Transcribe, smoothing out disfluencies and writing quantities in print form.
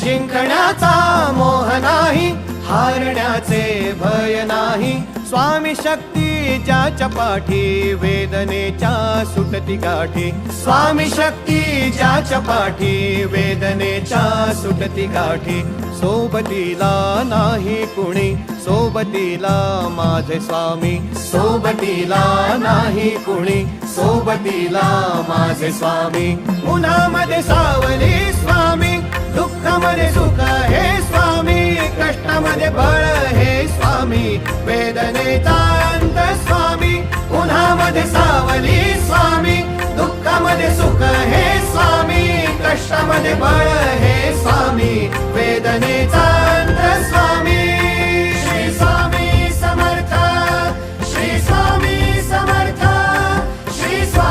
जिंकण्याचा मोह नाही, हारण्याचे भय नाही. स्वामी शक्ती ज्याच्या पाठी, वेदनेच्या सुटती गाठी. स्वामी शक्ती ज्याच्या पाठी, वेदनेच्या सुटती गाठी. सोबतीला नाही कुणी, सोबतीला माझे स्वामी. सोबतीला नाही कुणी, सोबतीला माझे स्वामी. उन्हामध्ये सावली स्वामी, दुःखामध्ये सुख हे स्वामी. कष्टामध्ये बळ हे स्वामी, वेदनेचा अंत स्वामी. उन्हामध्ये सावली स्वामी, दुःखामध्ये सुख हे स्वामी. कष्टामध्ये बळ